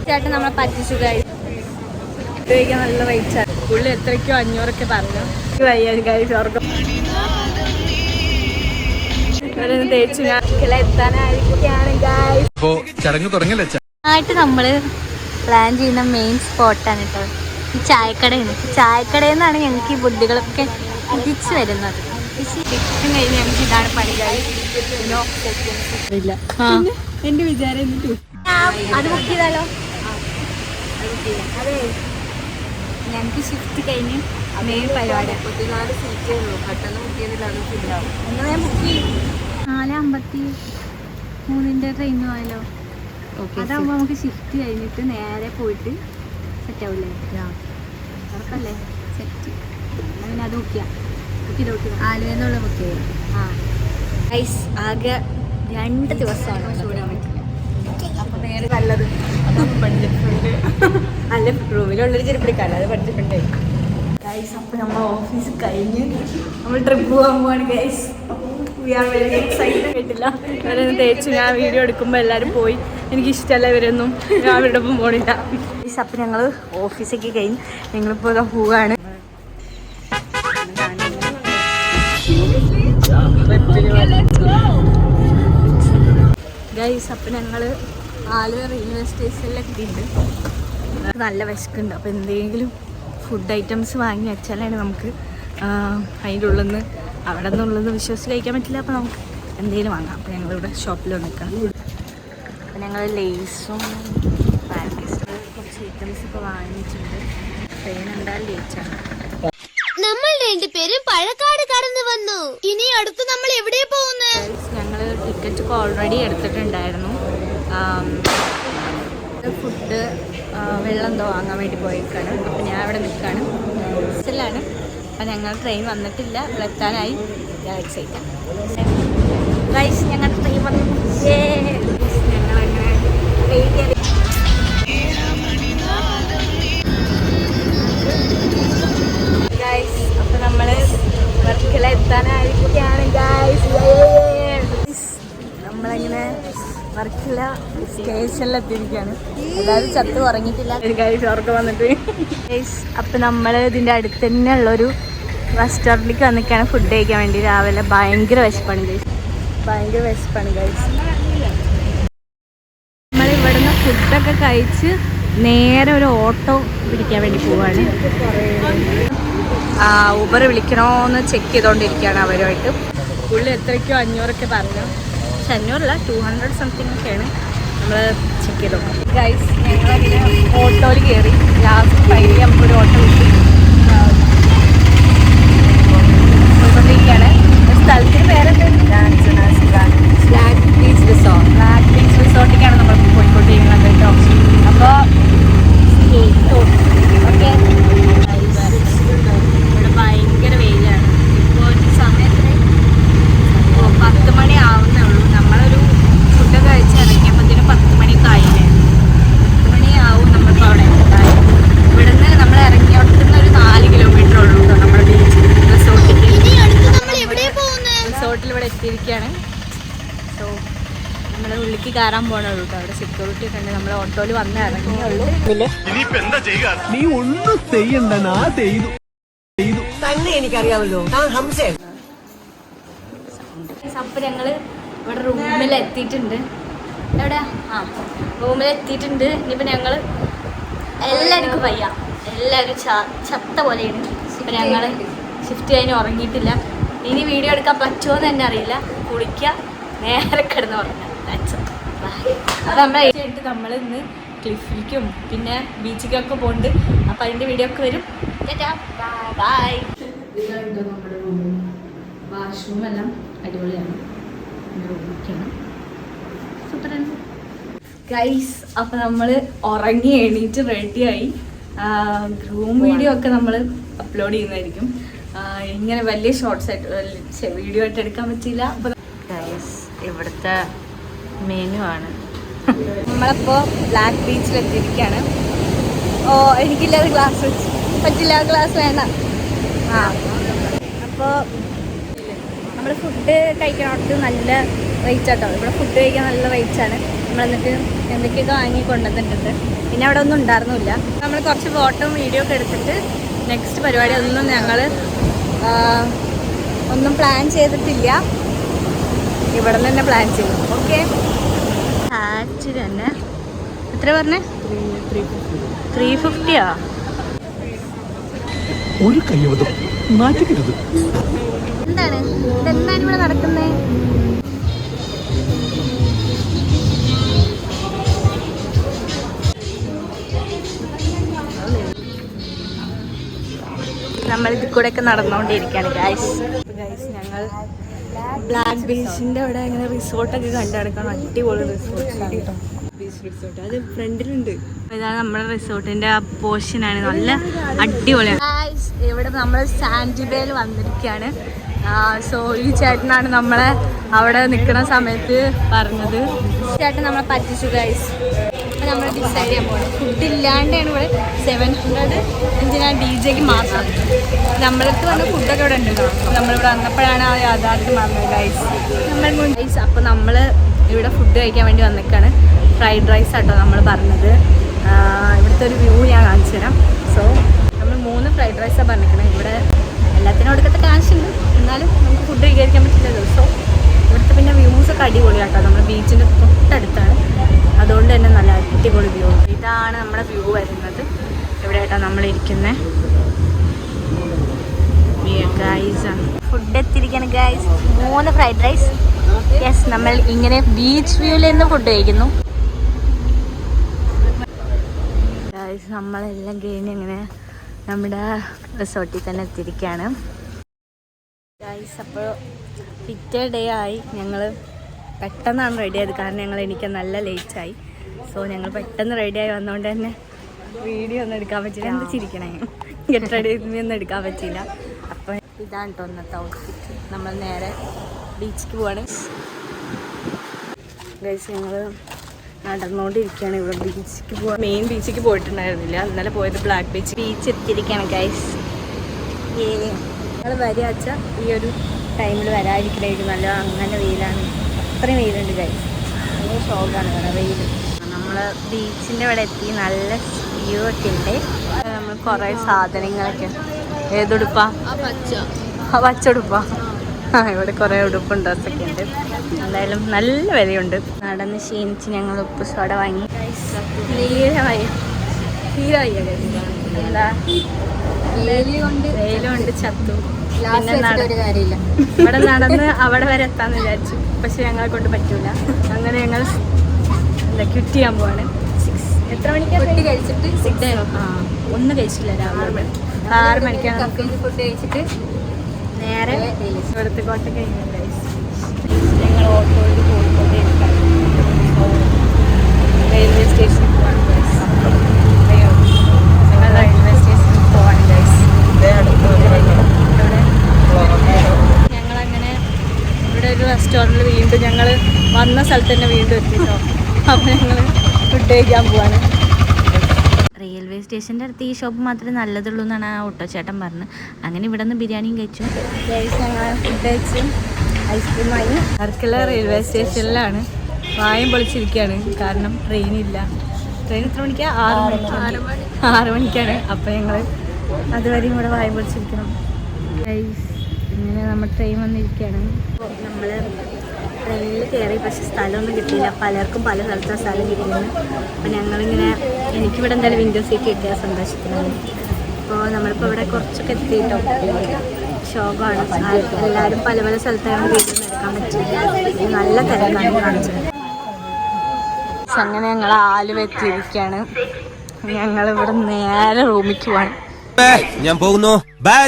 ചേട്ടൻ നമ്മളെ പറ്റിച്ചു കഴിക്കാൻ നല്ല റേറ്റാണ്. പുള്ളി എത്രയ്ക്കോ 500 പറഞ്ഞു. തേച്ചു എത്താനായിട്ട് നമ്മള് പ്ലാൻ ചെയ്യുന്ന മെയിൻ സ്പോട്ടാണ് കേട്ടോ. ഈ ചായക്കടയാണ്. ചായക്കടയിൽ നിന്നാണ് ഞങ്ങൾക്ക് ഈ ബുദ്ധികളൊക്കെ തിരിച്ചു വരുന്നത്. തിരിച്ചും കഴിഞ്ഞ് ഞങ്ങൾക്ക് ഇതാണ് പണി. എന്റെ വിചാരം അത് ബുക്ക് ചെയ്താലോ? അതെ, ഞങ്ങൾക്ക് ഷിഫ്റ്റ് കഴിഞ്ഞ് മെയിൻ പരിപാടി 54 സീറ്റേ ഉള്ളൂ. പെട്ടെന്ന് ബുക്ക് ചെയ്തിട്ടാണ് ഫില്ലാവും. എന്നാൽ ഞാൻ ബുക്ക് ചെയ്യും. 4:53 ട്രെയിൻ പോയാലോ? അതാകുമ്പോൾ നമുക്ക് ഷിഫ്റ്റ് കഴിഞ്ഞിട്ട് നേരെ പോയിട്ട് സെറ്റ് ആവില്ലേ? ഉറപ്പല്ലേ? സെറ്റ്. അങ്ങനെ അത് ബുക്ക് ചെയ്യാം. ആലുവെന്നുള്ള ബുക്ക് ചെയ്യാം. ഗൈസ് ആകെ 2 ദിവസമാണ് ചൂടാൻ പറ്റില്ല. അപ്പം നേരെ നല്ലത് പഠിച്ചിട്ടുണ്ട്. അല്ല, റൂമിലുള്ളൊരു ചെരുപ്പിടിക്കാല്ല, അത് പഠിച്ചിട്ടുണ്ട്. ഗൈസ് അപ്പം നമ്മൾ ഓഫീസ് കഴിഞ്ഞ് നമ്മൾ ട്രിപ്പ് പോകാൻ പോവാണ്. ഗൈസ് കേട്ടില്ല അവരൊന്നും തേച്ചു. ഞാൻ വീഡിയോ എടുക്കുമ്പോൾ എല്ലാവരും പോയി. എനിക്കിഷ്ടമല്ല ഇവരൊന്നും. ഞാൻ അവരുടെ ഒപ്പം പോണില്ല. ഗൈസ് അപ്പം ഞങ്ങൾ ഓഫീസൊക്കെ കഴിഞ്ഞ് ഞങ്ങളിപ്പോൾ ഇതാ പോവാണ്. ഗൈസ് അപ്പം ഞങ്ങൾ ആലുവ റെയിൽവേ സ്റ്റേഷനിലൊക്കെ എത്തിയിട്ടുണ്ട്. നല്ല വിശക്കുണ്ട്. അപ്പോൾ എന്തെങ്കിലും ഫുഡ് ഐറ്റംസ് വാങ്ങി വെച്ചാലാണ് നമുക്ക് അതിൻ്റെ ഉള്ളിൽ നിന്ന് അവിടെ നിന്നുള്ളത് വിശ്വസിച്ച് കഴിക്കാൻ പറ്റില്ല. അപ്പോൾ നമുക്ക് എന്തെങ്കിലും വാങ്ങാം. അപ്പോൾ ഞങ്ങളിവിടെ ഷോപ്പിൽ നിൽക്കാം. അപ്പോൾ ഞങ്ങൾ ലേസും പാക്കറ്റ്സ് കുറച്ച് ഐറ്റംസ് ഇപ്പോൾ വാങ്ങിച്ചിട്ടുണ്ട്. ട്രെയിൻ എന്തായാലും ലേറ്റാണ്. നമ്മൾ രണ്ടുപേരും പഴക്കാട് കടന്നു വന്നു. ഇനി അടുത്ത് നമ്മൾ എവിടെ പോകുന്നത്? ഞങ്ങൾ ടിക്കറ്റ് ഒക്കെ ഓൾറെഡി എടുത്തിട്ടുണ്ടായിരുന്നു. ഫുഡ് വെള്ളം എന്തോ വാങ്ങാൻ വേണ്ടി പോയേക്കാണ്. അപ്പോൾ ഞാൻ ഇവിടെ നിൽക്കുകയാണ്. ഹോസ്റ്റലിലാണ്. അപ്പം ഞങ്ങൾ ട്രെയിൻ വന്നിട്ടില്ല. ഇവിടെ എത്താനായി. ഞാൻ എക്സൈറ്റ്. ഗൈസ് ഞങ്ങളുടെ ട്രെയിൻ വന്നു. ഞങ്ങളങ്ങനെ ട്രെയിൻ കയറി. ഗൈസ് അപ്പം നമ്മൾ വർക്കല എത്താനായിരിക്കുകയാണ്. ഗൈസ് നമ്മളങ്ങനെ വർക്കല സ്റ്റേഷനിലെത്തിയിരിക്കുകയാണ്. എല്ലാവരും ചത്ത് ഉറങ്ങിയിട്ടില്ല. ഗൈസ് ഉറക്കം വന്നിട്ട്. ഗൈസ് അപ്പം നമ്മൾ ഇതിൻ്റെ അടുത്ത് തന്നെ ഉള്ളൊരു റെസ്റ്റോറൻറ്റിലേക്ക് വന്നിട്ടാണ് ഫുഡ് കഴിക്കാൻ വേണ്ടി. രാവിലെ ഭയങ്കര വിശപ്പാണ് ഗൈസ്. ഭയങ്കര വിശപ്പാണ് ഗൈസ്. നമ്മളിവിടുന്ന് ഫുഡൊക്കെ കഴിച്ച് നേരെ ഒരു ഓട്ടോ പിടിക്കാൻ വേണ്ടി പോവാണ്. ഊബർ വിളിക്കണോന്ന് ചെക്ക് ചെയ്തുകൊണ്ടിരിക്കുകയാണ് അവരുമായിട്ട്. പുള്ളി എത്രയ്ക്കോ 500 പറഞ്ഞു. പക്ഷെ 500 200 സംതിങ് ഒക്കെയാണ് നമ്മൾ ചെക്ക് ചെയ്തത്. ഗൈസ് ഞങ്ങളങ്ങനെ ഓട്ടോയിൽ കയറി. ലാസ്റ്റ് ഫൈനലി നമുക്കൊരു ഓട്ടോ കിട്ടി. പോയിക്കൊണ്ടിരിക്കുകയാണ്. സ്ഥലത്തിന് പേരെന്താണ്? Black beach resort. Black beach റിസോർട്ടിലേക്കാണ് നമ്മൾ പോയിക്കൊണ്ടിരിക്കുന്നത് കേട്ടോ. അപ്പോൾ ഓക്കെ. ഇവിടെ ഭയങ്കര വെയിലാണ്. ഇപ്പോൾ ഒരു സമയത്തിന് 10 മണി ആവുന്നേ ഉള്ളൂ. നമ്മളൊരു ഫുഡ് കഴിച്ച് ഇറങ്ങിയപ്പോഴത്തേനും 10 മണിയൊക്കെ ആയില്ലേ. 10 മണിയാവും നമ്മളിപ്പോൾ അവിടെ എത്താൻ. ഇവിടുന്ന് നമ്മൾ ഇറങ്ങിയോട്ടുന്ന ഒരു 4 കിലോമീറ്റർ ഉള്ളൂ കേട്ടോ നമ്മുടെ ബീച്ച് റിസോർട്ടിൽ. റിസോർട്ടിൽ ഇവിടെ എത്തിയിരിക്കുകയാണ്. സോ നമ്മൾ ഉള്ളിലേക്ക് കയറാൻ പോകണുള്ളൂ കേട്ടോ. അവിടെ സെക്യൂരിറ്റി ഒക്കെ ഉണ്ട്. നമ്മൾ ഓട്ടോയിൽ വന്ന് ഇറങ്ങിയുള്ളൂ. നീ ഒന്നും ചെയ്യണ്ട. തന്നെ എനിക്കറിയാമല്ലോ. അപ്പം ഞങ്ങൾ ഇവിടെ റൂമിൽ എത്തിയിട്ടുണ്ട്. എവിടെ? റൂമിൽ എത്തിയിട്ടുണ്ട്. ഇനിയിപ്പോൾ ഞങ്ങൾ എല്ലാവർക്കും വയ്യ. എല്ലാവരും ചത്ത പോലെയാണ്. ഇപ്പം ഞങ്ങൾ ഷിഫ്റ്റ് കഴിഞ്ഞ് ഉറങ്ങിയിട്ടില്ല. ഇനി വീഡിയോ എടുക്കാൻ പറ്റുമോ എന്ന് തന്നെ അറിയില്ല. കുളിക്കുക, നേരെ കിടന്ന് ഉറങ്ങുക. അത് നമ്മൾ ഇന്ന് ക്ലിഫിലേക്കും പിന്നെ ബീച്ചിലേക്കൊക്കെ പോകുന്നുണ്ട്. അപ്പം അതിൻ്റെ വീഡിയോ ഒക്കെ വരും. ബൈ. ഇതായിട്ടോ നമ്മുടെ റൂം. വാഷ്റൂം എല്ലാം അടിപൊളിയാണ്. റൂമൊക്കെയാണ് സൂപ്പറാണ് ഗൈസ്. അപ്പം നമ്മൾ ഉറങ്ങി എണീറ്റ് റെഡിയായി. റൂം വീഡിയോ ഒക്കെ നമ്മൾ അപ്ലോഡ് ചെയ്യുന്നതായിരിക്കും. ഇങ്ങനെ വലിയ ഷോർട്സ് ആയിട്ട് വീഡിയോ ആയിട്ട് എടുക്കാൻ പറ്റിയില്ല. അപ്പോൾ ഗൈസ് ഇവിടുത്തെ മെനു ആണ്. നമ്മളിപ്പോൾ ബ്ലാക്ക് ബീച്ചിലെത്തിയിരിക്കുകയാണ്. എനിക്കില്ലാതെ ഗ്ലാസ് വെച്ച് പറ്റില്ല. ഗ്ലാസ് വേണ്ട. അപ്പോൾ നമ്മൾ ഫുഡ് കഴിക്കണോട്ട് നല്ല റേറ്റ് ആട്ടോ. ഇവിടെ ഫുഡ് കഴിക്കാൻ നല്ല റേറ്റാണ്. നമ്മളെന്നിട്ട് എന്തൊക്കെയൊക്കെ വാങ്ങി കൊണ്ടുവന്നിട്ടുണ്ട്. പിന്നെ അവിടെ ഒന്നും ഉണ്ടായിരുന്നില്ല. നമ്മൾ കുറച്ച് ഫോട്ടോ വീഡിയോ ഒക്കെ എടുത്തിട്ട് നെക്സ്റ്റ് പരിപാടി ഒന്നും ഞങ്ങൾ ഒന്നും പ്ലാൻ ചെയ്തിട്ടില്ല. ഇവിടെ നിന്ന് തന്നെ പ്ലാൻ ചെയ്യും. ഓക്കെ, ഹാറ്റ് തന്നെ എത്ര പറഞ്ഞേ? 350. ഒരു കയ്യബദ്ധം മാറ്റിക്കരുത്. എന്താണ് ഇതെന്താണ് ഇവിടെ നടക്കുന്നത്? നമ്മൾ ഇതിൽ കൂടെ ഒക്കെ നടന്നുകൊണ്ടിരിക്കുകയാണ് ഗൈസ്. ഞങ്ങൾ ബ്ലാക്ക് ബീച്ചിന്റെ അവിടെ ഇങ്ങനെ റിസോർട്ടൊക്കെ കണ്ടു കിടക്കണം. അടിപൊളി റിസോർട്ടാണ്. അത് ഫ്രണ്ടിലുണ്ട്. ഇതാണ് നമ്മുടെ റിസോർട്ടിന്റെ ആ പോർഷനാണ്. നല്ല അടിപൊളിയാണ്. ഇവിടെ നമ്മൾ സാൻഡിബേയിൽ വന്നിരിക്കുകയാണ്. സോ ഈ ചേട്ടനാണ് നമ്മളെ അവിടെ നിൽക്കുന്ന സമയത്ത് പറഞ്ഞത്. ചേട്ടൻ നമ്മളെ പറ്റിച്ചു ഗൈസ്. അപ്പം നമ്മൾ ഡിസൈഡ് ചെയ്യാൻ പോകണം. ഫുഡ് ഇല്ലാണ്ടാണ് ഇവിടെ 700 എന്തിനാ DJ മാത്രം. നമ്മൾക്ക് വന്ന ഫുഡൊക്കെ ഇവിടെ ഉണ്ടല്ലോ. നമ്മളിവിടെ വന്നപ്പോഴാണ് ആ യാഥാർത്ഥ്യം പറഞ്ഞത് ഗൈസ്. ഗൈസ് അപ്പോൾ നമ്മൾ ഇവിടെ ഫുഡ് കഴിക്കാൻ വേണ്ടി വന്നിക്കാണ്. ഫ്രൈഡ് റൈസ് ആട്ടോ നമ്മൾ പറഞ്ഞത്. ഇവിടുത്തെ ഒരു വ്യൂ ഞാൻ കാണിച്ചു തരാം. സോ നമ്മൾ 3 ഫ്രൈഡ് റൈസാണ് പറഞ്ഞിരിക്കുന്നത്. ഇവിടെ എല്ലാത്തിനും കൊടുക്കത്തെ കാശുണ്ട്, എന്നാലും നമുക്ക് ഫുഡ് കഴിക്കാൻ പറ്റില്ലല്ലോ. സോ ഇവിടുത്തെ പിന്നെ വ്യൂസൊക്കെ അടിപൊളിയാട്ടോ. നമ്മൾ ബീച്ചിൻ്റെ തൊട്ടടുത്താണ്, അതുകൊണ്ട് തന്നെ നല്ല അടിപൊളി വ്യൂ. ഇതാണ് നമ്മുടെ വ്യൂ വരുന്നത്. എവിടെയായിട്ടാണ് നമ്മളിരിക്കുന്നത്. ഫുഡ് എത്തിയിരിക്കുകയാണ് ഗൈസ്. 3 fried rice. യെസ്, നമ്മൾ ഇങ്ങനെ ബീച്ച് വ്യൂവിൽ നിന്ന് ഫുഡ് കഴിക്കുന്നു. ഗൈസ് നമ്മളെല്ലാം കഴിഞ്ഞ് ഇങ്ങനെ നമ്മുടെ റിസോർട്ടിൽ തന്നെ എത്തിയിരിക്കുകയാണ് ഗൈസ്. അപ്പോൾ പിറ്റേ ഡേ ആയി. ഞങ്ങൾ പെട്ടെന്നാണ് റെഡി ആയത്, കാരണം ഞങ്ങൾ എനിക്ക് നല്ല ലേറ്റായി. സോ ഞങ്ങൾ പെട്ടെന്ന് റെഡിയായി വന്നതുകൊണ്ട് തന്നെ വീഡിയോ ഒന്നും എടുക്കാൻ പറ്റില്ല. എന്ത് ചിരിക്കണേ, ഗെറ്റ് റെഡി ഒന്നും എടുക്കാൻ പറ്റില്ല. അപ്പോൾ ഇതാണ് കേട്ടോ ഇന്നത്തെ ഔട്ട്ഫിറ്റ്. നമ്മൾ നേരെ ബീച്ചിലേക്ക് പോവാണ് ഗൈസ്. ഞങ്ങൾ നടന്നുകൊണ്ടിരിക്കുകയാണ്. ഇവിടെ ബീച്ചിലേക്ക് പോകാൻ മെയിൻ ബീച്ചിലേക്ക് പോയിട്ടുണ്ടായിരുന്നില്ല. ഇന്നലെ പോയത് ബ്ലാക്ക് ബീച്ച് എത്തിയിരിക്കുകയാണ് ഗൈസ്. ഞങ്ങൾ വരാച്ച ഈ ഒരു ടൈമിൽ വരാതിരിക്കലായിരിക്കും നല്ല. അങ്ങനെ വെയിലാണ്, അത്രയും വെയിലുണ്ട് ഗൈസ്. നല്ല ഷോക്കാണ് ഇവിടെ വെയിൽ. നമ്മൾ ബീച്ചിൻ്റെ ഇവിടെ എത്തി. നല്ല വ്യൂ ഒക്കെ ഉണ്ട്. നമ്മൾ കുറേ സാധനങ്ങളൊക്കെ. ഏതുടുപ്പാ? പച്ചുടുപ്പാ. ഇവിടെ കുറേ ഉടുപ്പും ഡ്രസ്സൊക്കെ ഉണ്ട്. എന്തായാലും നല്ല വിലയുണ്ട്. നടന്ന് ക്ഷീണിച്ച് ഞങ്ങൾ ഉപ്പ് സോഡ വാങ്ങി. എന്താ വെയിലുണ്ട് ചത്തു. ഇവിടെ നടന്ന് അവിടെ വരെ എത്താന്ന് വിചാരിച്ചു, പക്ഷെ ഞങ്ങളെ കൊണ്ട് പറ്റൂല. അങ്ങനെ ഞങ്ങൾ എന്താ ക്വിറ്റ് ചെയ്യാൻ പോവാണ്. എത്ര മണിക്കാണ് കഴിച്ചിട്ട്? 6 ഒന്നും കഴിച്ചില്ല. രാവിലെ 6 മണിക്കാണ് ഫുഡ് കഴിച്ചിട്ട് നേരെ ഇവിടുത്തെ കോട്ട കഴിഞ്ഞ ഞങ്ങൾ ഓട്ടോയിൽ പോയിക്കൊണ്ടേയിരിക്കാം. റെയിൽവേ സ്റ്റേഷനിൽ പോവാണ്. ഞങ്ങൾ റെയിൽവേ സ്റ്റേഷനിൽ പോവാണ് ഗൈസ്. ഞങ്ങളങ്ങനെ ഇവിടെ ഒരു റെസ്റ്റോറൻറ്റിൽ വീണ്ടും ഞങ്ങൾ വന്ന സ്ഥലത്ത് തന്നെ വീണ്ടും എത്തിട്ടോ. അപ്പോൾ ഞങ്ങൾ ഫുഡ് കഴിക്കാൻ പോവാണ്. റെയിൽവേ സ്റ്റേഷൻ്റെ അടുത്ത് ഈ ഷോപ്പ് മാത്രമേ നല്ലതുള്ളൂ എന്നാണ് ആ ഓട്ടോ ചേട്ടൻ പറഞ്ഞത്. അങ്ങനെ ഇവിടെ നിന്ന് ബിരിയാണിയും കഴിച്ചു. ഞങ്ങൾ ഫുഡ് കഴിച്ചു, ഐസ്ക്രീം വാങ്ങി. വർക്കല റെയിൽവേ സ്റ്റേഷനിലാണ്. വായും പൊളിച്ചിരിക്കുകയാണ്, കാരണം ട്രെയിനില്ല. ട്രെയിൻ എത്ര മണിക്കാണ്? 6 മണിക്കാണ്. അപ്പോൾ ഞങ്ങൾ അതുവരെയും ഇവിടെ വായും പൊളിച്ചിരിക്കണം. ഇങ്ങനെ നമ്മൾ ട്രെയിൻ വന്നിരിക്കുകയാണ്. നമ്മൾ ട്രെയിനിൽ കയറി, പക്ഷെ സ്ഥലമൊന്നും കിട്ടിയില്ല. പലർക്കും പല സ്ഥലത്താണ് സ്ഥലം കിട്ടിയത്. അപ്പോൾ ഞങ്ങളിങ്ങനെ എനിക്കിവിടെ എന്തായാലും വിൻഡോ സീറ്റ് കിട്ടിയ സന്തോഷത്തിലാണ്. അപ്പോൾ നമ്മളിപ്പോൾ ഇവിടെ കുറച്ചൊക്കെ എത്തിയിട്ടോ. ഷോക്കാണ്. എല്ലാവരും പല പല സ്ഥലത്താണ് വീട്ടിൽ നിന്ന് എടുക്കാൻ പറ്റില്ല. നല്ല തിരക്കാണ് കാണിച്ചത്. അങ്ങനെ ഞങ്ങൾ ആലുവ എത്തിയിരിക്കുകയാണ്. ഞങ്ങളിവിടെ നേരെ റൂമിലേക്ക് പോവാണ്. ഞാൻ പോകുന്നു. ബൈ.